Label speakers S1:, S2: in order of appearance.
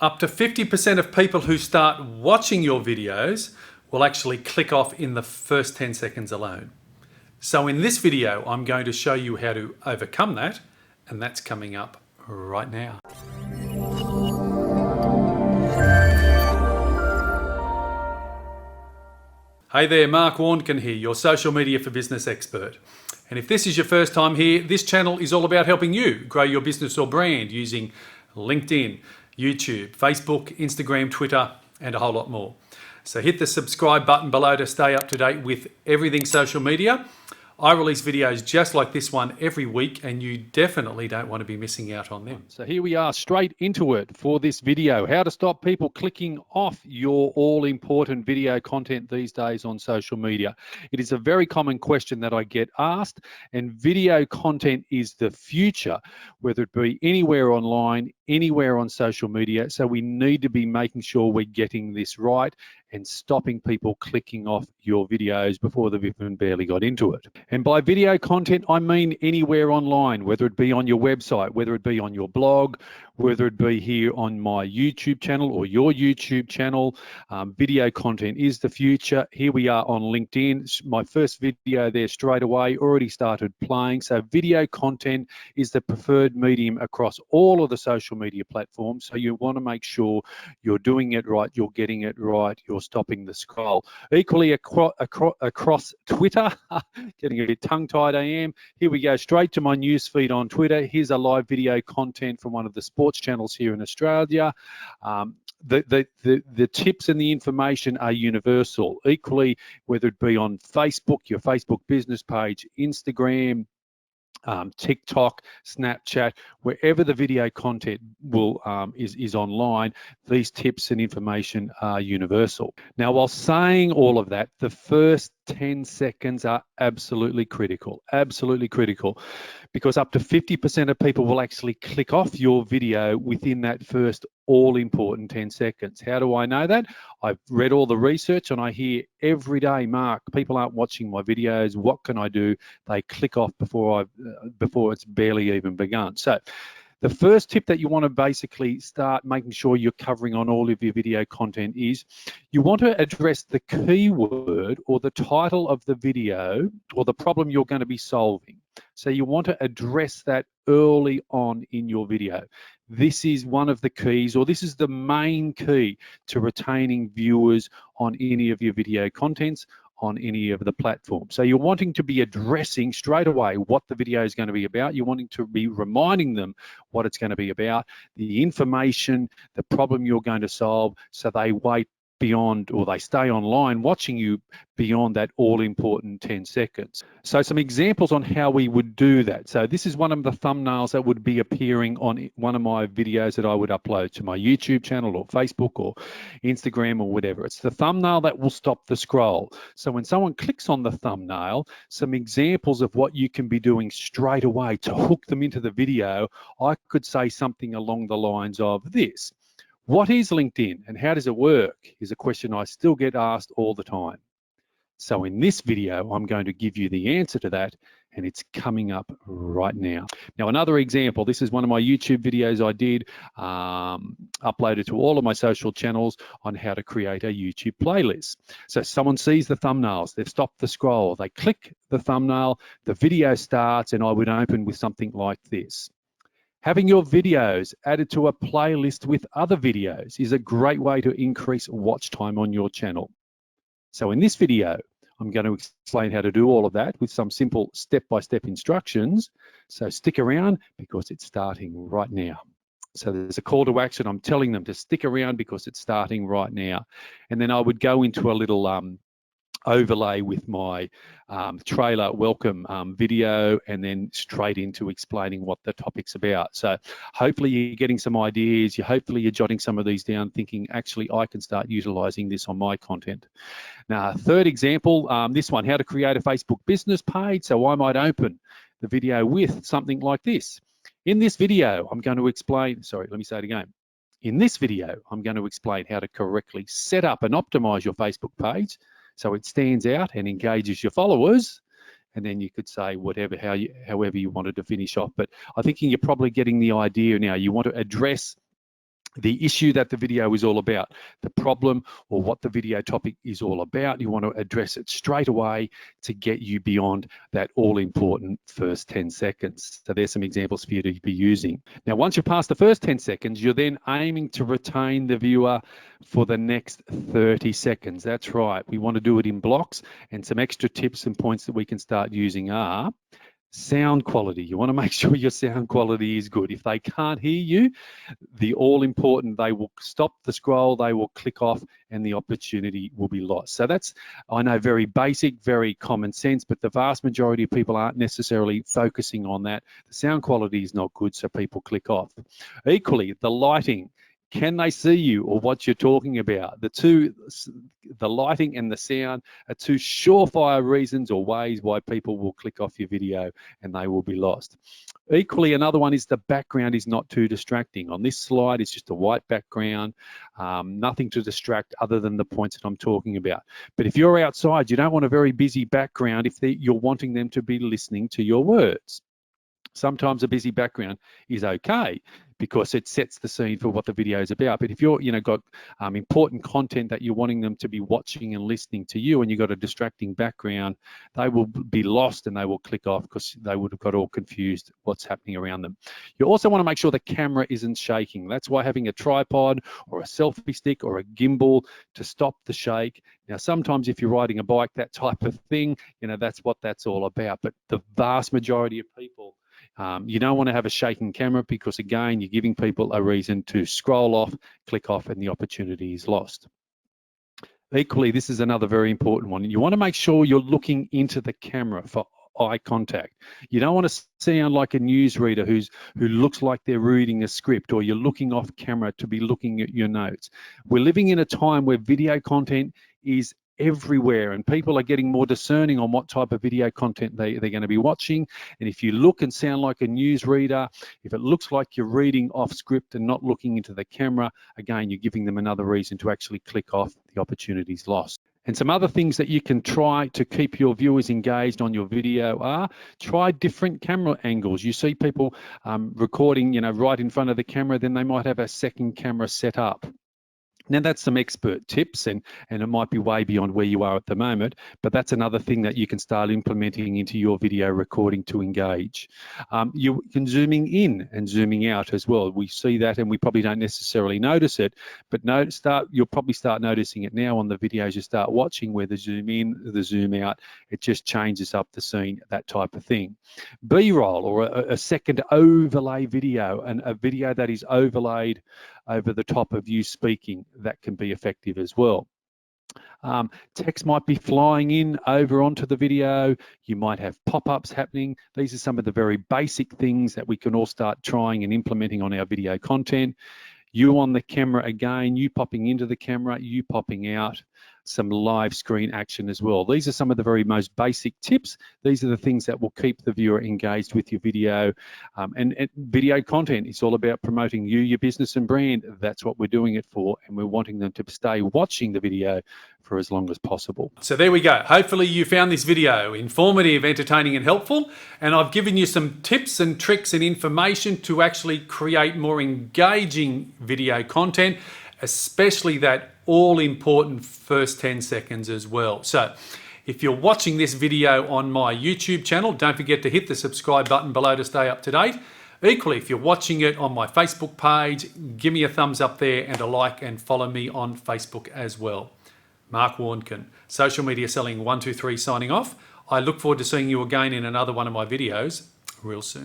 S1: Up to 50% of people who start watching your videos will actually click off in the first 10 seconds alone. So in this video, I'm going to show you how to overcome that, and that's coming up right now. Hey there, Mark Warnken here, your social media for business expert. And if this is your first time here, this channel is all about helping you grow your business or brand using LinkedIn, YouTube, Facebook, Instagram, Twitter, and a whole lot more. So hit the subscribe button below to stay up to date with everything social media. I release videos just like this one every week, and you definitely don't want to be missing out on them.
S2: So here we are straight into it for this video, how to stop people clicking off your all-important video content these days on social media. It is a very common question that I get asked, and video content is the future, whether it be anywhere online, anywhere on social media. So we need to be making sure we're getting this right and stopping people clicking off your videos before they've even barely got into it. And by video content, I mean anywhere online, whether it be on your website, whether it be on your blog, whether it be here on my YouTube channel or your YouTube channel. Video content is the future. Here we are on LinkedIn. My first video there straight away already started playing. So video content is the preferred medium across all of the social media platforms. So you want to make sure you're doing it right, you're getting it right, you're stopping the scroll. Equally across Twitter, getting a bit tongue-tied I am. Here we go, straight to my news feed on Twitter. Here's a live video content from one of the sports channels here in Australia. The tips and the information are universal. Equally, whether it be on Facebook, your Facebook business page, Instagram, TikTok, Snapchat, wherever the video content will is online, these tips and information are universal. Now, while saying all of that, the first 10 seconds are absolutely critical, because up to 50% of people will actually click off your video within that first all-important 10 seconds. How do I know that? I've read all the research and I hear every day, Mark, people aren't watching my videos. What can I do? They click off before it's barely even begun. So the first tip that you want to basically start making sure you're covering on all of your video content is you want to address the keyword or the title of the video or the problem you're going to be solving. So you want to address that early on in your video. This is one of the keys, or this is the main key to retaining viewers on any of your video contents on any of the platforms. So you're wanting to be addressing straight away what the video is going to be about. You're wanting to be reminding them what it's going to be about, the information, the problem you're going to solve, so they wait beyond, or they stay online watching you beyond that all-important 10 seconds. So some examples on how we would do that. So this is one of the thumbnails that would be appearing on one of my videos that I would upload to my YouTube channel or Facebook or Instagram or whatever. It's the thumbnail that will stop the scroll. So when someone clicks on the thumbnail, some examples of what you can be doing straight away to hook them into the video, I could say something along the lines of this. What is LinkedIn and how does it work is a question I still get asked all the time. So in this video, I'm going to give you the answer to that, and it's coming up right now. Now, another example, this is one of my YouTube videos I did, uploaded to all of my social channels on how to create a YouTube playlist. So someone sees the thumbnails, they've stopped the scroll, they click the thumbnail, the video starts, and I would open with something like this. Having your videos added to a playlist with other videos is a great way to increase watch time on your channel. So in this video, I'm going to explain how to do all of that with some simple step-by-step instructions. So stick around because it's starting right now. So there's a call to action. I'm telling them to stick around because it's starting right now. And then I would go into a little overlay with my trailer welcome video, and then straight into explaining what the topic's about. So hopefully you're getting some ideas, hopefully you're jotting some of these down, thinking actually I can start utilizing this on my content. Now, third example, this one, how to create a Facebook business page. So I might open the video with something like this. In this video, I'm going to explain, sorry, let me say it again. In this video, I'm going to explain how to correctly set up and optimize your Facebook page so it stands out and engages your followers. And then you could say whatever, however you wanted to finish off. But I think you're probably getting the idea now. You want to address the issue that the video is all about, the problem or what the video topic is all about. You want to address it straight away to get you beyond that all-important first 10 seconds. So there's some examples for you to be using. Now, once you're past the first 10 seconds, you're then aiming to retain the viewer for the next 30 seconds. That's right. We want to do it in blocks, and some extra tips and points that we can start using are sound quality. You want to make sure your sound quality is good. If they can't hear you, the all important, they will stop the scroll, they will click off, and the opportunity will be lost. So that's, I know, very basic, very common sense, but the vast majority of people aren't necessarily focusing on that. The sound quality is not good, so people click off. Equally, the lighting. Can they see you or what you're talking about? The lighting and the sound are two surefire reasons or ways why people will click off your video and they will be lost. Equally, another one is the background is not too distracting. On this slide, it's just a white background, nothing to distract other than the points that I'm talking about. But if you're outside, you don't want a very busy background if you're wanting them to be listening to your words. Sometimes a busy background is okay because it sets the scene for what the video is about. But if you're, got important content that you're wanting them to be watching and listening to you, and you've got a distracting background, they will be lost and they will click off because they would have got all confused what's happening around them. You also want to make sure the camera isn't shaking. That's why having a tripod or a selfie stick or a gimbal to stop the shake. Now, sometimes if you're riding a bike, that type of thing, that's what that's all about. But the vast majority of people, you don't want to have a shaking camera because, again, you're giving people a reason to scroll off, click off, and the opportunity is lost. Equally, this is another very important one. You want to make sure you're looking into the camera for eye contact. You don't want to sound like a newsreader who looks like they're reading a script, or you're looking off camera to be looking at your notes. We're living in a time where video content is everywhere, and people are getting more discerning on what type of video content they're going to be watching. And if you look and sound like a newsreader, if it looks like you're reading off script and not looking into the camera, again, you're giving them another reason to actually click off. The opportunity's lost. And some other things that you can try to keep your viewers engaged on your video are try different camera angles. You see people recording, right in front of the camera, then they might have a second camera set up. Now, that's some expert tips, and it might be way beyond where you are at the moment, but that's another thing that you can start implementing into your video recording to engage. You can zooming in and zooming out as well. We see that, and we probably don't necessarily notice it, but you'll probably start noticing it now on the videos you start watching, where the zoom in, the zoom out, it just changes up the scene, that type of thing. B-roll, or a second overlay video, and a video that is overlaid over the top of you speaking, that can be effective as well. Text might be flying in over onto the video. You might have pop-ups happening. These are some of the very basic things that we can all start trying and implementing on our video content. You on the camera again, you popping into the camera, you popping out, some live screen action as well. These are some of the very most basic tips. These are the things that will keep the viewer engaged with your video. And video content is all about promoting you, your business and brand. That's what we're doing it for, and we're wanting them to stay watching the video for as long as possible.
S1: So there we go. Hopefully you found this video informative, entertaining and helpful, and I've given you some tips and tricks and information to actually create more engaging video content, especially that all-important first 10 seconds as well. So if you're watching this video on my YouTube channel, don't forget to hit the subscribe button below to stay up to date. Equally, if you're watching it on my Facebook page, give me a thumbs up there and a like, and follow me on Facebook as well. Mark Warnken, Social Media Selling 123 signing off. I look forward to seeing you again in another one of my videos real soon.